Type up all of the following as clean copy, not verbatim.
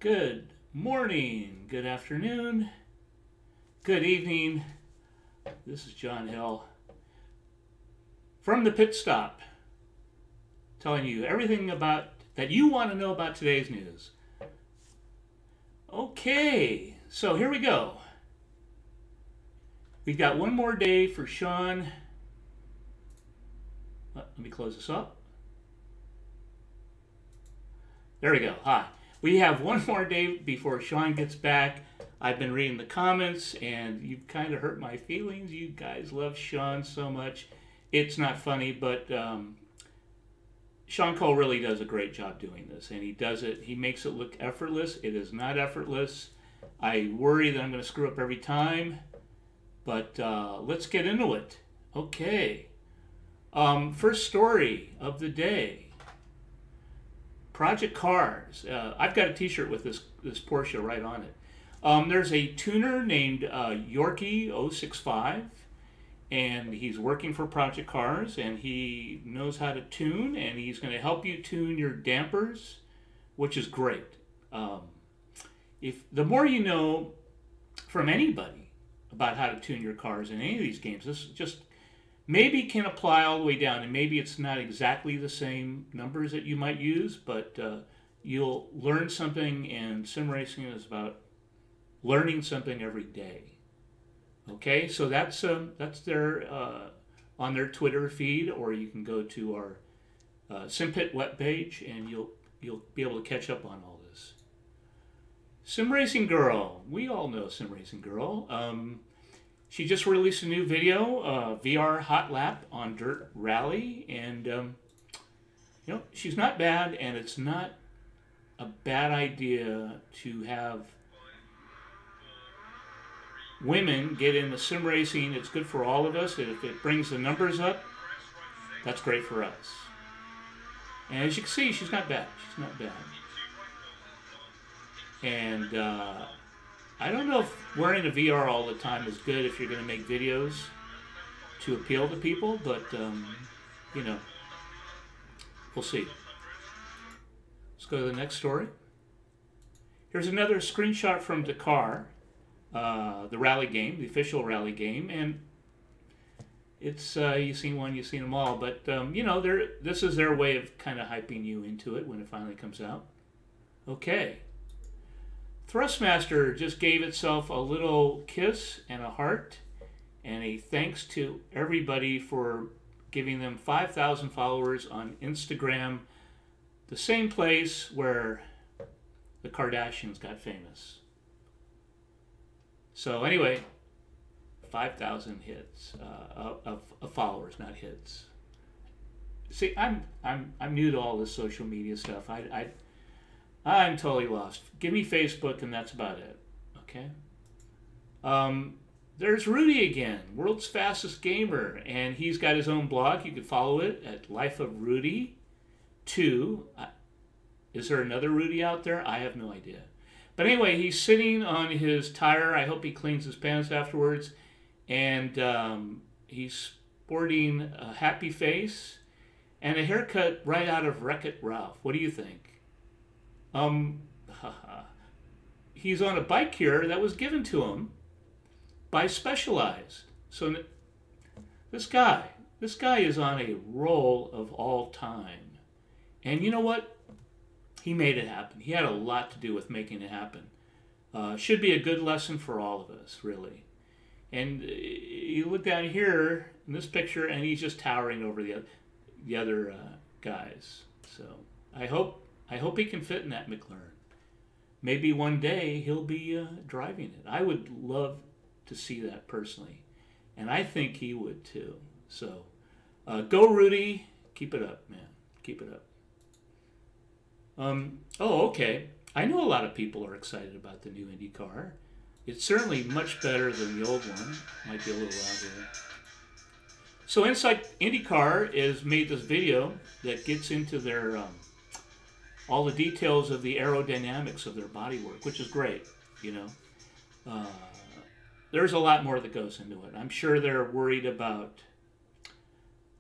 Good morning, good afternoon, good evening. This is John Hill from the Pitstop, telling you everything about that you want to know about today's news. Okay, so here we go. We've got one more day for Shaun. Let me close this up. There we go. Hi. We have one more day before Shaun gets back. I've been reading the comments, and you've kind of hurt my feelings. You guys love Shaun so much. It's not funny, but Shaun Cole really does a great job doing this, and he does it. He makes it look effortless. It is not effortless. I worry that I'm going to screw up every time, but let's get into it. Okay. First story of the day. Project Cars. I've got a t-shirt with this Porsche right on it. There's a tuner named Yorkie065, and he's working for Project Cars, and he knows how to tune, and he's going to help you tune your dampers, which is great. If the more you know from anybody about how to tune your cars in any of these games, this just maybe can apply all the way down, and maybe it's not exactly the same numbers that you might use, but you'll learn something, and sim racing is about learning something every day. Okay, so that's their on their Twitter feed, or you can go to our Simpit webpage, and you'll be able to catch up on all this. Sim Racing Girl, we all know Sim Racing Girl. She just released a new video, VR Hot Lap on Dirt Rally, and you know, she's not bad, and it's not a bad idea to have women get into sim racing. It's good for all of us, and if it brings the numbers up, that's great for us. And as you can see, she's not bad. She's not bad. And I don't know if wearing a VR all the time is good if you're going to make videos to appeal to people, but, you know, we'll see. Let's go to the next story. Here's another screenshot from Dakar, the rally game, the official rally game, and it's, you've seen one, you've seen them all, but, you know, this is their way of kind of hyping you into it when it finally comes out. Okay. Thrustmaster just gave itself a little kiss and a heart, and a thanks to everybody for giving them 5,000 followers on Instagram, the same place where the Kardashians got famous. So anyway, 5,000 hits of followers, not hits. See, I'm new to all this social media stuff. I'm totally lost. Give me Facebook, and that's about it. Okay. There's Rudy again, world's fastest gamer, and he's got his own blog. You can follow it at Life of Rudy 2. Is there another Rudy out there? I have no idea. But anyway, he's sitting on his tire. I hope he cleans his pants afterwards. And he's sporting a happy face and a haircut right out of Wreck-It Ralph. What do you think? He's on a bike here that was given to him by Specialized. So this guy is on a roll of all time. And you know what? He made it happen. He had a lot to do with making it happen. Should be a good lesson for all of us, really. And you look down here in this picture, and he's just towering over the other guys. So I hope he can fit in that McLaren. Maybe one day he'll be driving it. I would love to see that personally, and I think he would too. So go Rudy, keep it up, man, keep it up. Oh, okay. I know a lot of people are excited about the new Indy car. It's certainly much better than the old one. Might be a little loud here. So Inside IndyCar has made this video that gets into their all the details of the aerodynamics of their bodywork, which is great. You know, there's a lot more that goes into it. I'm sure they're worried about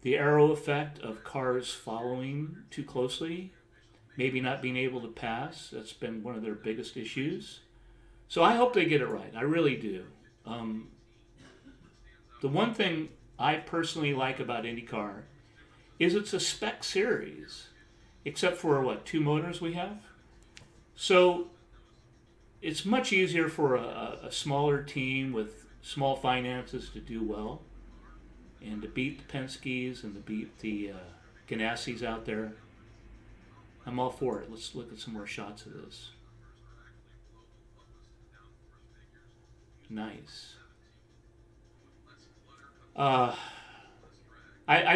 the aero effect of cars following too closely maybe not being able to pass. That's been one of their biggest issues. So I hope they get it right. I really do. The one thing I personally like about IndyCar is it's a spec series, except for what, 2 motors we have? So it's much easier for a smaller team with small finances to do well and to beat the Penske's and to beat the Ganassis out there. I'm all for it. Let's look at some more shots of this. Nice. I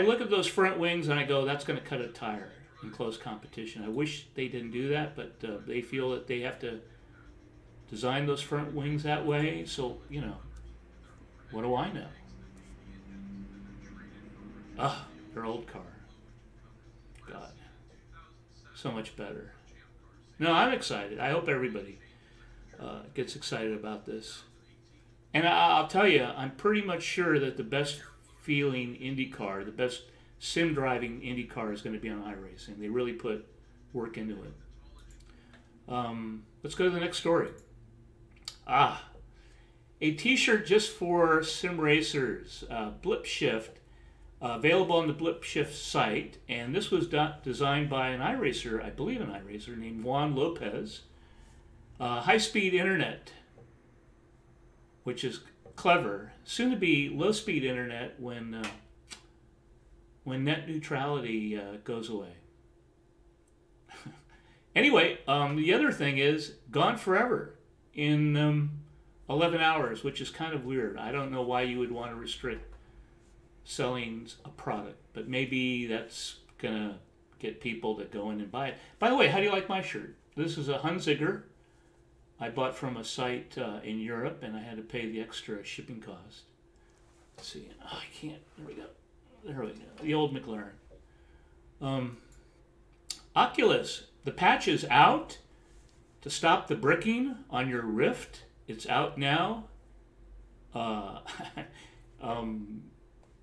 look at those front wings and I go, that's going to cut a tire in close competition. I wish they didn't do that, but they feel that they have to design those front wings that way. So, you know, what do I know? Their old car. God. So much better. No, I'm excited. I hope everybody gets excited about this. And I'll tell you, I'm pretty much sure that the best feeling IndyCar, the best sim driving IndyCar is going to be on iRacing. They really put work into it. Let's go to the next story. A t-shirt just for sim racers, Blip Shift, available on the Blip Shift site. And this was designed by an iRacer, I believe an iRacer, named Juan Lopez. High-speed internet, which is clever. Soon to be low-speed internet when net neutrality goes away. Anyway, the other thing is gone forever in 11 hours, which is kind of weird. I don't know why you would want to restrict selling a product, but maybe that's gonna get people to go in and buy it. By the way, how do you like my shirt? This is a Hunziger I bought from a site in Europe, and I had to pay the extra shipping cost. Let's see. Oh, I can't. There we go. There we go. The old McLaren. Oculus. The patch is out to stop the bricking on your Rift. It's out now.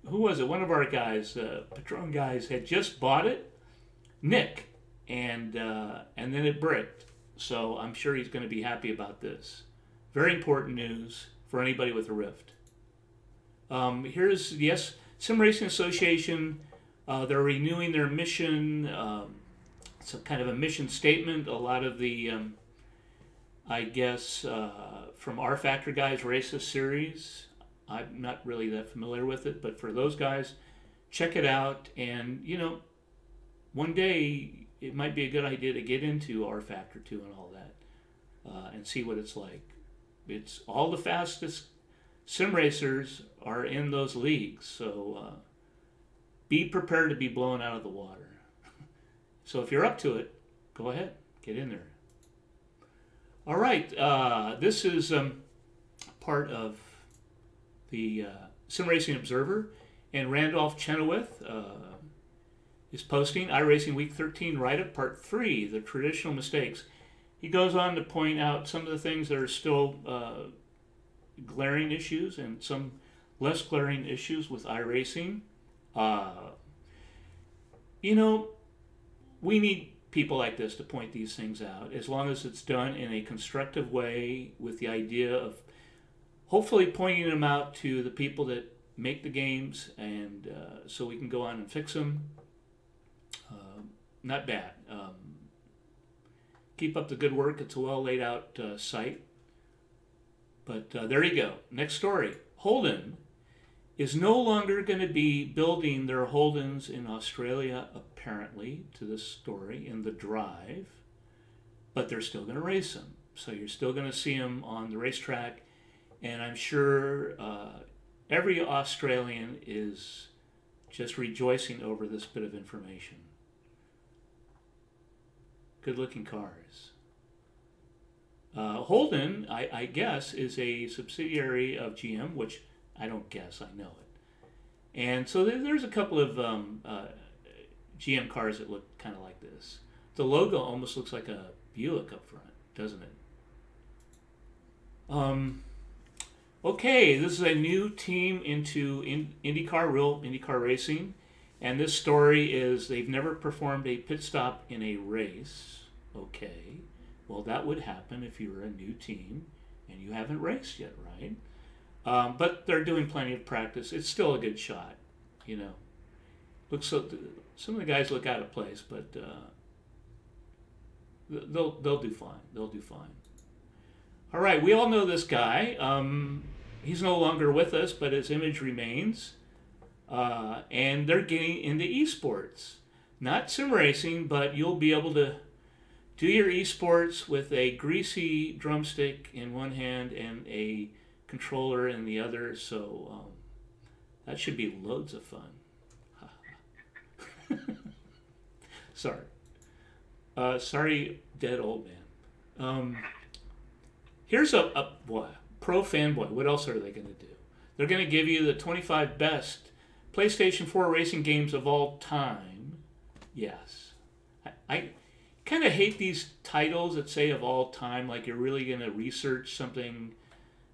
Who was it? One of our guys, Patron guys, had just bought it, Nick, and then it bricked. So I'm sure he's going to be happy about this. Very important news for anybody with a Rift. Here's, yes, Sim Racing Association. They're renewing their mission. It's a kind of a mission statement. A lot of the, I guess, from R Factor guys race this series. I'm not really that familiar with it, but for those guys, check it out. And, you know, one day it might be a good idea to get into R Factor 2 and all that and see what it's like. It's all the fastest sim racers are in those leagues, so be prepared to be blown out of the water. So if you're up to it, go ahead, get in there. All right, this is part of the Sim Racing Observer, and Randolph Chenoweth is posting iRacing Week 13 Write-Up Part 3, The Traditional Mistakes. He goes on to point out some of the things that are still glaring issues and some less glaring issues with iRacing. You know, we need people like this to point these things out, as long as it's done in a constructive way with the idea of hopefully pointing them out to the people that make the games, and so we can go on and fix them. Not bad. Keep up the good work. It's a well laid out site. But there you go. Next story. Holden is no longer going to be building their Holdens in Australia, apparently, to this story, in the drive. But they're still going to race them. So you're still going to see them on the racetrack. And I'm sure every Australian is just rejoicing over this bit of information. Good looking cars. Holden, I guess, is a subsidiary of GM, which I don't guess, I know it. And so there's a couple of GM cars that look kind of like this. The logo almost looks like a Buick up front, doesn't it? Okay, this is a new team into IndyCar, real IndyCar racing. And this story is they've never performed a pit stop in a race. Okay, well, that would happen if you were a new team and you haven't raced yet, right? But they're doing plenty of practice. It's still a good shot, you know. Looks so. Some of the guys look out of place, but they'll do fine. They'll do fine. All right, we all know this guy. He's no longer with us, but his image remains. And they're getting into esports. Not sim racing, but you'll be able to do your esports with a greasy drumstick in one hand and a controller in the other. So that should be loads of fun. Sorry. Sorry, dead old man. Here's a boy, pro fanboy. What else are they going to do? They're going to give you the 25 best PlayStation 4 racing games of all time. Yes. I kind of hate these titles that say of all time, like you're really going to research something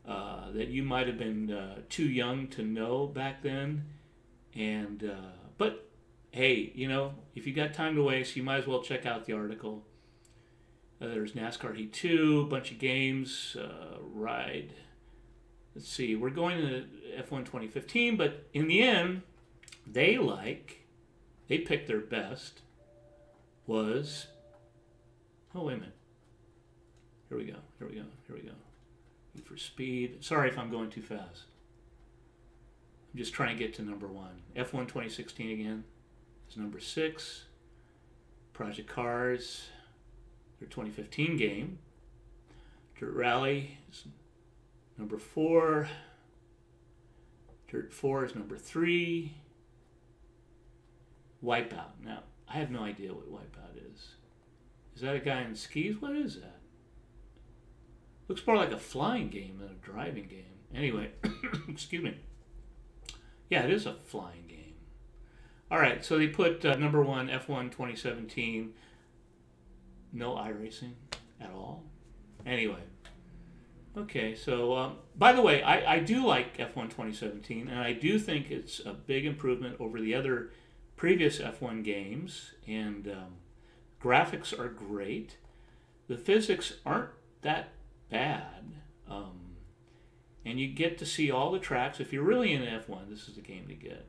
that you might have been too young to know back then. And but hey, you know, if you got time to waste, you might as well check out the article. There's NASCAR Heat 2, a bunch of games, ride. Let's see, we're going to F1 2015, but in the end, they picked their best was, oh, wait a minute. Here we go. Need for speed. Sorry if I'm going too fast. I'm just trying to get to number one. F1 2016 again is number 6. Project Cars, their 2015 game. Dirt Rally is number 4. Dirt 4 is number 3. Wipeout. Now, I have no idea what Wipeout is. Is that a guy in skis? What is that? Looks more like a flying game than a driving game. Anyway, excuse me. Yeah, it is a flying game. All right, so they put number 1, F1 2017. No iRacing at all. Anyway. Okay, so by the way, I do like F1 2017, and I do think it's a big improvement over the other previous F1 games, and graphics are great. The physics aren't that bad, and you get to see all the tracks. If you're really into F1, this is the game to get,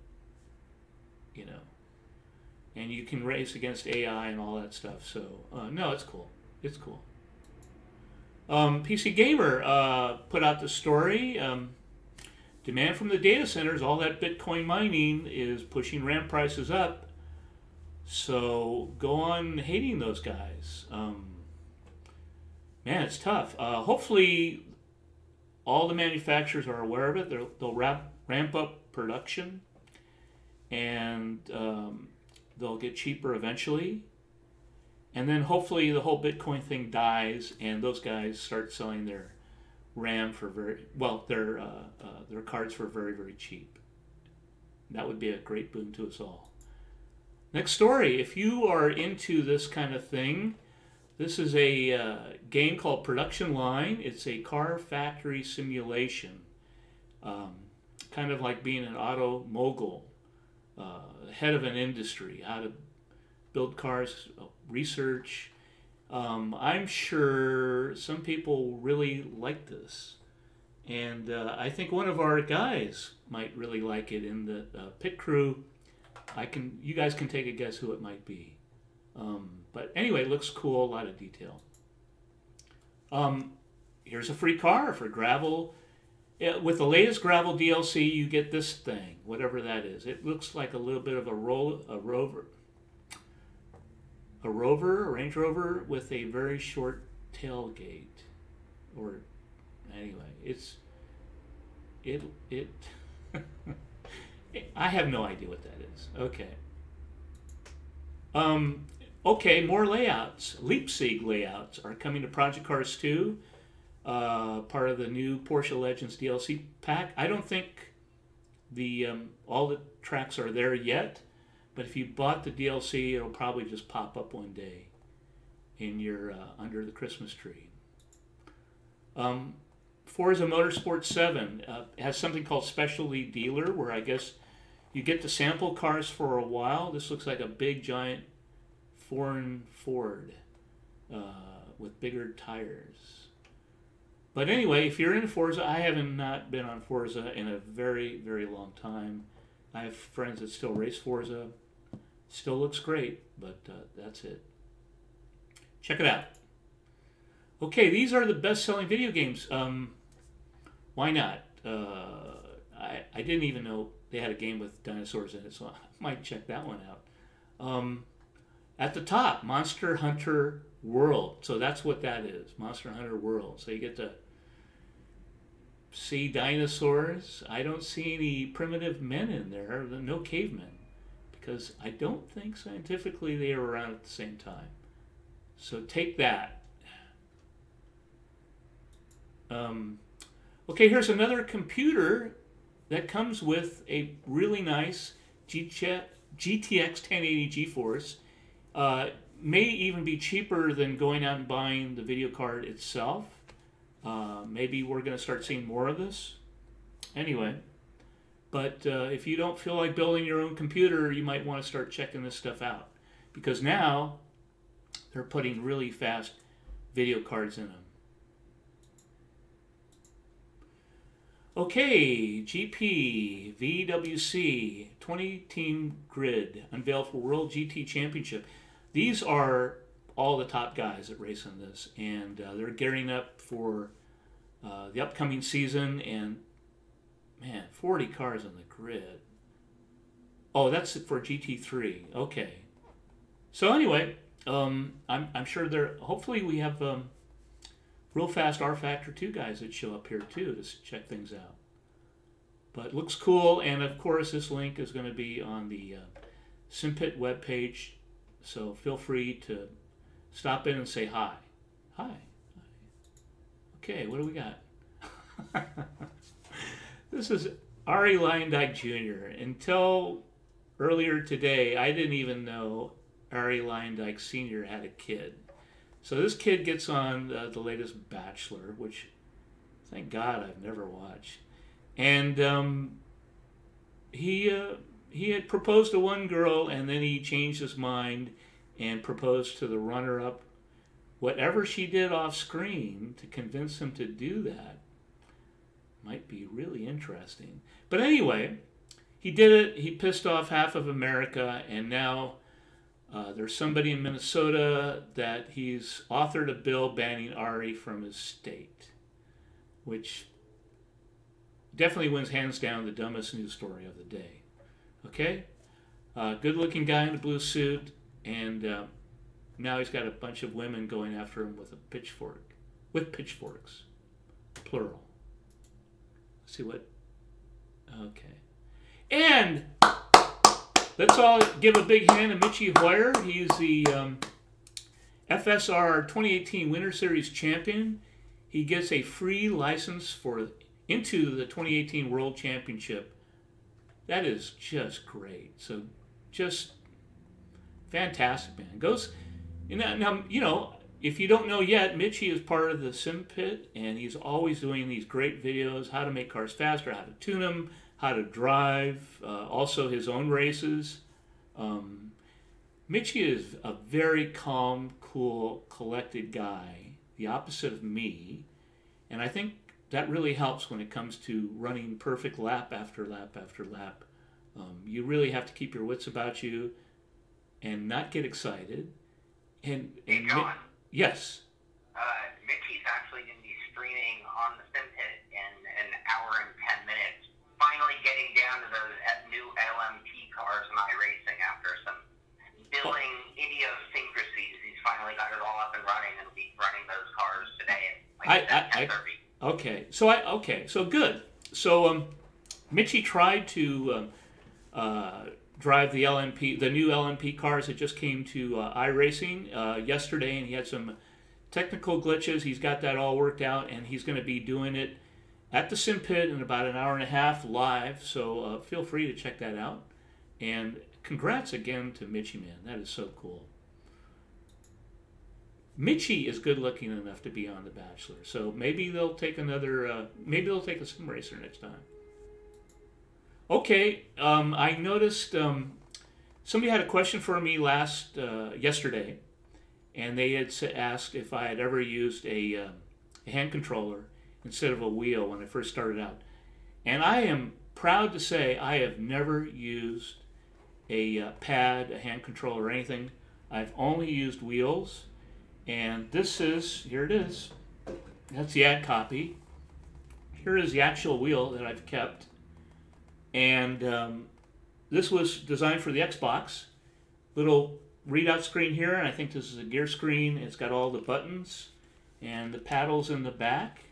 you know. And you can race against AI and all that stuff, so no, it's cool. It's cool. PC Gamer put out the story. Demand from the data centers, all that Bitcoin mining is pushing RAM prices up. So go on hating those guys. Man, it's tough. Hopefully all the manufacturers are aware of it. They'll ramp up production, and they'll get cheaper eventually. And then hopefully the whole Bitcoin thing dies, and those guys start selling their RAM for their cards for very, very cheap. That would be a great boon to us all. Next story. If you are into this kind of thing, this is a game called Production Line. It's a car factory simulation, kind of like being an auto mogul, head of an industry, how to build cars, research. I'm sure some people really like this, and I think one of our guys might really like it in the pit crew. You guys can take a guess who it might be. But anyway, it looks cool, a lot of detail. Here's a free car for gravel. With the latest gravel DLC, you get this thing, whatever that is. It looks like a little bit of a Rover. A Range Rover with a very short tailgate, or anyway, I have no idea what that is. Okay. Okay, more layouts. Leipzig layouts are coming to Project Cars 2, part of the new Porsche Legends DLC pack. I don't think all the tracks are there yet. But if you bought the DLC, it'll probably just pop up one day in your under the Christmas tree. Forza Motorsport 7 has something called Specialty Dealer, where I guess You get to sample cars for a while. This looks like a big, giant foreign Ford with bigger tires. But anyway, if you're into Forza, I haven't not been on Forza in a very, very long time. I have friends that still race Forza. Still looks great, but that's it. Check it out. Okay, these are the best-selling video games. Why not? I didn't even know they had a game with dinosaurs in it, so I might check that one out. At the top, Monster Hunter World. So that's what that is, Monster Hunter World. So you get to see dinosaurs. I don't see any primitive men in there, no cavemen, because I don't think scientifically they were around at the same time. So take that. Okay, here's another computer that comes with a really nice GTX 1080 GeForce. May even be cheaper than going out and buying the video card itself. Maybe we're going to start seeing more of this. Anyway, but if you don't feel like building your own computer, you might want to start checking this stuff out, because now they're putting really fast video cards in them. Okay, GP VWC 20-team grid unveiled for World GT Championship. These are all the top guys that race in this, and they're gearing up for the upcoming season. And man, 40 cars on the grid. Oh, that's for GT3. Okay. So anyway, I'm sure there. Hopefully, we have real fast R Factor 2 guys that show up here too to check things out. But looks cool, and of course, this link is going to be on the Simpit webpage. So feel free to stop in and say hi. Hi. Okay, what do we got? This is Ari Leyendyke Jr. Until earlier today, I didn't even know Ari Leyendyke Sr. had a kid. So this kid gets on the latest Bachelor, which, thank God, I've never watched. And he had proposed to one girl, and then he changed his mind and proposed to the runner-up. Whatever she did off screen to convince him to do that might be really interesting. But anyway, he did it. He pissed off half of America, and now there's somebody in Minnesota that he's authored a bill banning Ari from his state, which definitely wins hands down the dumbest news story of the day. Okay? Good-looking guy in a blue suit, and now he's got a bunch of women going after him with a pitchfork. With pitchforks. Plural. Let's see what... Okay. And let's all give a big hand to Mitchie Hoyer. He's the FSR 2018 Winter Series champion. He gets a free license into the 2018 World Championship. That is just great. So just fantastic, man. Goes, now, you know, if you don't know yet, Mitchie is part of the Simpit, and he's always doing these great videos, how to make cars faster, how to tune them, how to drive, also his own races. Mitchie is a very calm, cool, collected guy, the opposite of me, and I think that really helps when it comes to running perfect lap after lap after lap. You really have to keep your wits about you and not get excited. And hey, John. Yes. Mitchie's actually going to be streaming on the Simpit in an hour and 10 minutes, finally getting down to those new LMP cars and iRacing after some billing idiosyncrasies. He's finally got it all up and running, and will be running those cars today at 10:30. Okay, so good. So Mitchie tried to drive the LMP, the new LMP cars that just came to iRacing yesterday, and he had some technical glitches. He's got that all worked out, and he's going to be doing it at the Simpit in about an hour and a half live. So feel free to check that out. And congrats again to Mitchie, man. That is so cool. Mitchie is good looking enough to be on The Bachelor, so maybe they'll take another. Maybe they'll take a sim racer next time. Okay, I noticed somebody had a question for me yesterday, and they had asked if I had ever used a hand controller instead of a wheel when I first started out. And I am proud to say I have never used a pad, a hand controller, or anything. I've only used wheels, and here it is. That's the ad copy. Here is the actual wheel that I've kept. And this was designed for the Xbox. Little readout screen here, and I think this is a gear screen. It's got all the buttons and the paddles in the back.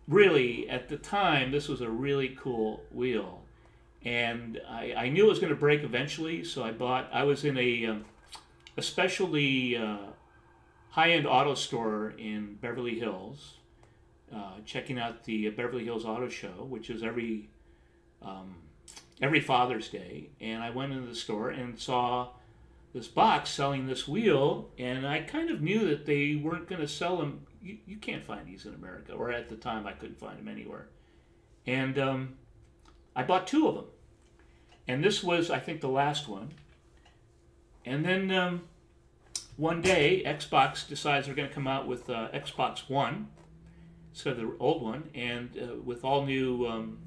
Really, at the time, this was a really cool wheel. And I knew it was going to break eventually, so I was in a specialty high-end auto store in Beverly Hills, checking out the Beverly Hills Auto Show, which is every Father's Day, and I went into the store and saw this box selling this wheel, and I kind of knew that they weren't going to sell them. You can't find these in America, or at the time I couldn't find them anywhere. And I bought 2 of them, and this was, I think, the last one. And then one day, Xbox decides they're going to come out with Xbox One instead of the old one, and with all new...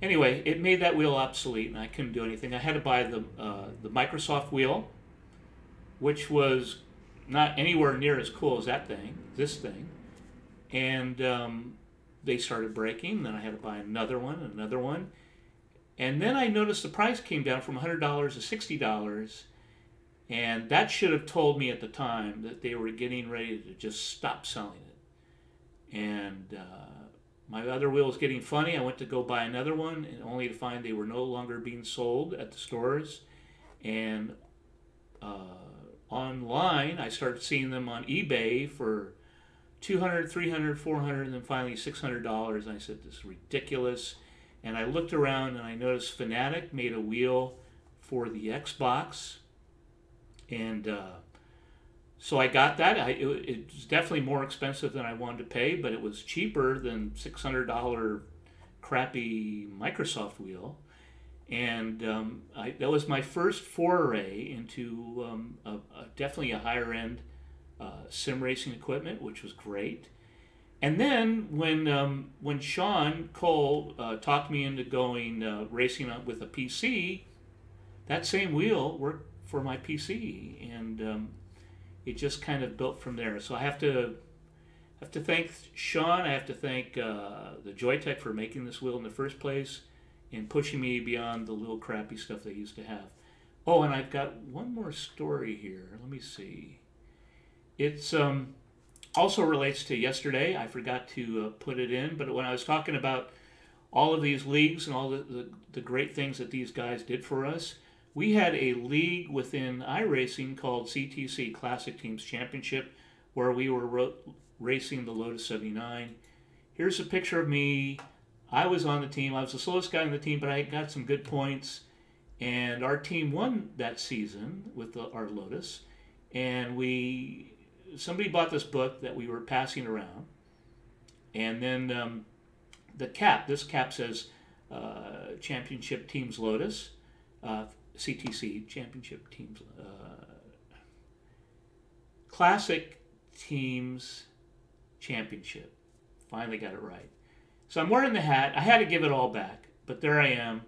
Anyway, it made that wheel obsolete, and I couldn't do anything. I had to buy the Microsoft wheel, which was not anywhere near as cool as this thing. And they started breaking. Then I had to buy another one. And then I noticed the price came down from $100 to $60, and that should have told me at the time that they were getting ready to just stop selling it. And my other wheel was getting funny. I went to go buy another one, and only to find they were no longer being sold at the stores. And online, I started seeing them on eBay for $200, $300, $400, and then finally $600. And I said, this is ridiculous. And I looked around, and I noticed Fanatic made a wheel for the Xbox. And so I got that. It was definitely more expensive than I wanted to pay, but it was cheaper than $600 crappy Microsoft wheel. And that was my first foray into definitely a higher-end sim racing equipment, which was great. And then when Shaun Cole talked me into going racing with a PC, that same wheel worked for my PC, and it just kind of built from there. So I have to thank Shaun. I have to thank the Joytech for making this wheel in the first place and pushing me beyond the little crappy stuff they used to have. Oh, and I've got one more story here. Let me see. It's also relates to yesterday. I forgot to put it in, but when I was talking about all of these leagues and all the great things that these guys did for us, we had a league within iRacing called CTC, Classic Teams Championship, where we were racing the Lotus 79. Here's a picture of me. I was on the team. I was the slowest guy on the team, but I got some good points. And our team won that season with our Lotus. And somebody bought this book that we were passing around. And then this cap says Championship Teams Lotus. CTC, Championship Teams, Classic Teams Championship. Finally got it right. So I'm wearing the hat. I had to give it all back, but there I am,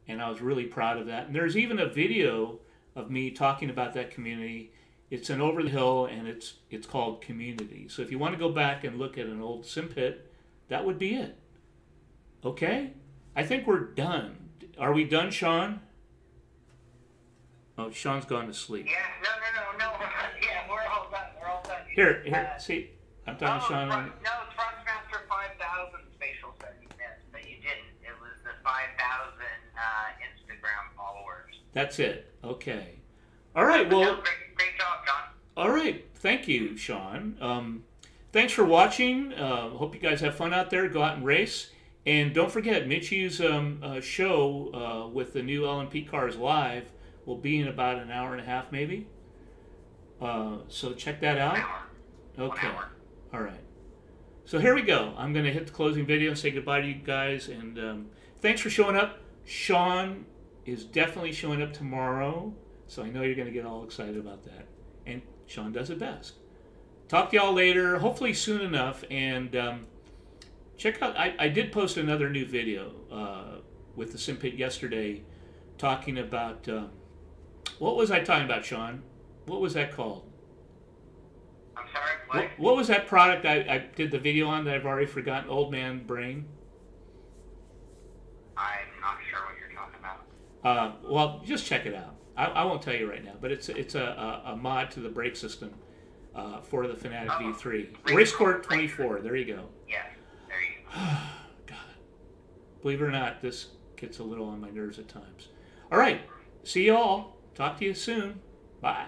and I was really proud of that. And there's even a video of me talking about that community. It's an over the hill, and it's called Community. So if you want to go back and look at an old Simpit, that would be it. Okay? I think we're done. Are we done, Shaun? Oh, Shaun's gone to sleep. Yeah, no. Yeah, we're all done. Here, see, I'm talking to Shaun. No, Thrustmaster 5000 spatial setting missed, but you didn't. It was the 5,000 Instagram followers. That's it. Okay. All right, well... No, great job, John. All right, thank you, Shaun. Thanks for watching. Hope you guys have fun out there. Go out and race. And don't forget, Mitchie's show with the new LMP Cars Live will be in about an hour and a half, maybe. So check that out. 1 hour. Okay. 1 hour. All right. So here we go. I'm going to hit the closing video and say goodbye to you guys. And thanks for showing up. Shaun is definitely showing up tomorrow, so I know you're going to get all excited about that. And Shaun does it best. Talk to y'all later, hopefully soon enough. And check out, I did post another new video with the Simpit yesterday talking about, what was I talking about, Shaun? What was that called? I'm sorry, what was that product I did the video on that I've already forgotten? Old Man Brain? I'm not sure what you're talking about. Well, just check it out. I won't tell you right now, but it's a mod to the brake system for the Fanatic V3. Racecourt 24, there you go. Yeah, there you go. God. Believe it or not, this gets a little on my nerves at times. All right, see y'all. Talk to you soon. Bye.